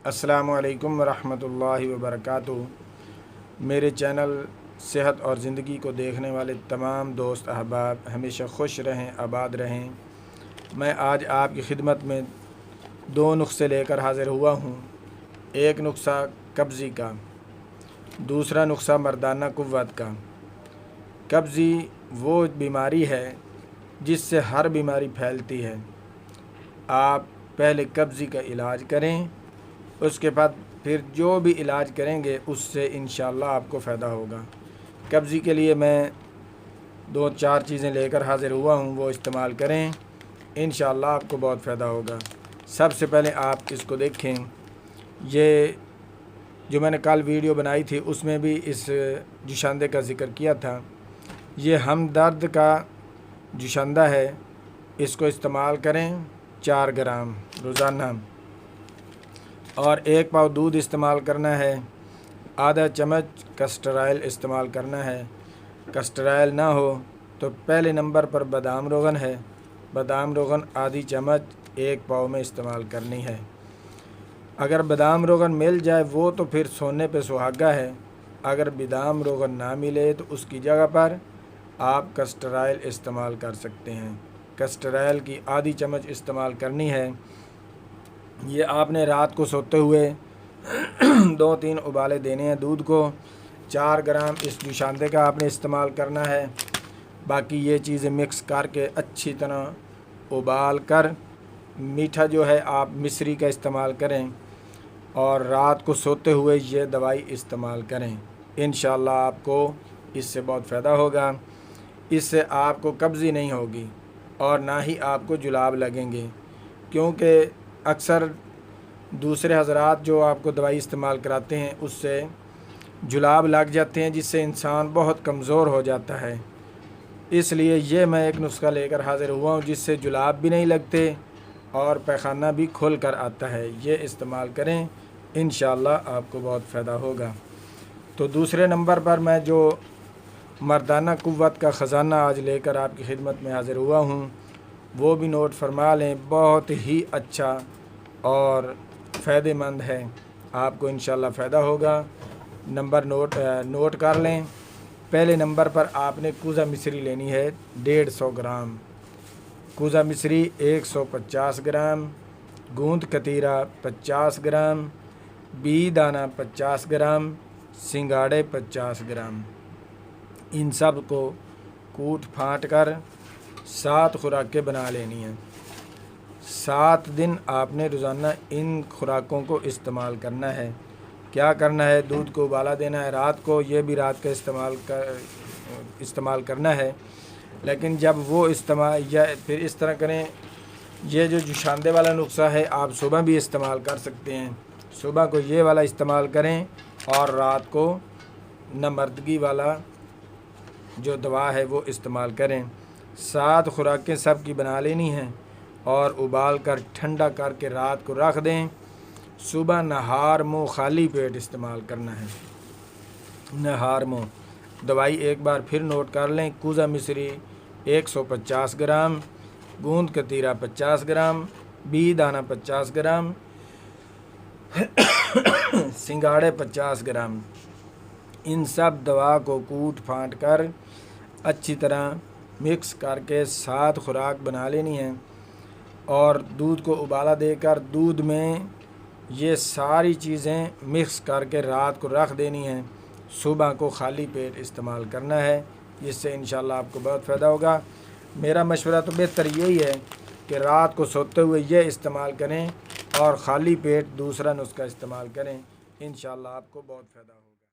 अस्सलामुअलैकुम वरहमतुल्लाहि वबरकातुहू। मेरे चैनल सेहत और ज़िंदगी को देखने वाले तमाम दोस्त अहबाब हमेशा खुश रहें, आबाद रहें। मैं आज आपकी खिदमत में दो नुस्खे लेकर हाज़िर हुआ हूँ। एक नुस्खा कब्ज़ी का, दूसरा नुस्खा मर्दाना कुव्वत का। कब्ज़ी वो बीमारी है जिससे हर बीमारी फैलती है। आप पहले कब्ज़ी का इलाज करें, उसके बाद फिर जो भी इलाज करेंगे उससे इंशाअल्लाह आपको फ़ायदा होगा। कब्ज़ी के लिए मैं 2-4 चीज़ें लेकर हाज़िर हुआ हूँ, वो इस्तेमाल करें, इंशाअल्लाह आपको बहुत फ़ायदा होगा। सबसे पहले आप इसको देखें, ये जो मैंने कल वीडियो बनाई थी उसमें भी इस जुशांदे का ज़िक्र किया था। ये हमदर्द का जुशांदा है, इसको इस्तेमाल करें 4 ग्राम रोज़ाना, और 1 पाव दूध इस्तेमाल करना है। आधा चम्मच कस्टर ऑयल इस्तेमाल करना है। कस्टर ऑयल ना हो तो पहले नंबर पर बादाम रोगन है, बादाम रोगन आधी चम्मच 1 पाव में इस्तेमाल करनी है। अगर बादाम रोगन मिल जाए वो तो फिर सोने पे सुहागा है। अगर बादाम रोगन ना मिले तो उसकी जगह पर आप कस्टर ऑयल इस्तेमाल कर सकते हैं। कस्टर ऑयल की आधी चम्मच इस्तेमाल करनी है। ये आपने रात को सोते हुए 2-3 उबाले देने हैं दूध को। 4 ग्राम इस जुशांदे का आपने इस्तेमाल करना है। बाकी ये चीज़ें मिक्स करके अच्छी तरह उबाल कर, मीठा जो है आप मिश्री का इस्तेमाल करें और रात को सोते हुए ये दवाई इस्तेमाल करें। इंशाअल्लाह आपको इससे बहुत फ़ायदा होगा। इससे आपको कब्ज़ी नहीं होगी और ना ही आपको जुलाब लगेंगे, क्योंकि अक्सर दूसरे हज़रात जो आपको दवाई इस्तेमाल कराते हैं उससे जुलाब लग जाते हैं, जिससे इंसान बहुत कमज़ोर हो जाता है। इसलिए ये मैं एक नुस्खा लेकर हाज़िर हुआ हूँ जिससे जुलाब भी नहीं लगते और पैखाना भी खुल कर आता है। ये इस्तेमाल करें, इंशाअल्लाह आपको बहुत फ़ायदा होगा। तो दूसरे नंबर पर मैं जो मर्दाना कुव्वत का ख़जाना आज लेकर आपकी खिदमत में हाज़िर हुआ हूँ, वो भी नोट फरमा लें। बहुत ही अच्छा और फ़ायदेमंद है, आपको इंशाअल्लाह फ़ायदा होगा। नंबर नोट कर लें। पहले नंबर पर आपने कूज़ा मिश्री लेनी है 150 ग्राम, कूज़ा मिश्री 150 ग्राम, गूंद कतीरा 50 ग्राम, बी दाना 50 ग्राम, सिंगाड़े 50 ग्राम। इन सब को कूट फाँट कर 7 खुराकें बना लेनी हैं। 7 दिन आपने रोज़ाना इन खुराकों को इस्तेमाल करना है। क्या करना है, दूध को उबाला देना है रात को, ये भी रात का इस्तेमाल करना है। लेकिन जब वो इस्तेमाल, या फिर इस तरह करें, ये जो जुशांदे वाला नुस्खा है आप सुबह भी इस्तेमाल कर सकते हैं। सुबह को ये वाला इस्तेमाल करें और रात को नमर्दगी वाला जो दवा है वो इस्तेमाल करें। 7 खुराकें सब की बना लेनी हैं और उबाल कर ठंडा करके रात को रख दें। सुबह नहार मुँह खाली पेट इस्तेमाल करना है, नहार मुँह। दवाई एक बार फिर नोट कर लें। कूज़ा मिश्री 150 ग्राम, गूंद कतीरा 50 ग्राम, बी दाना 50 ग्राम, सिंगाड़े 50 ग्राम। इन सब दवा को कूट फाँट कर अच्छी तरह मिक्स करके 7 खुराक बना लेनी है और दूध को उबाला देकर दूध में ये सारी चीज़ें मिक्स करके रात को रख देनी है। सुबह को खाली पेट इस्तेमाल करना है, जिससे इंशाअल्लाह आपको बहुत फ़ायदा होगा। मेरा मशवरा तो बेहतर यही है कि रात को सोते हुए ये इस्तेमाल करें और ख़ाली पेट दूसरा नुस्खा इस्तेमाल करें। इंशाअल्लाह आपको बहुत फ़ायदा होगा।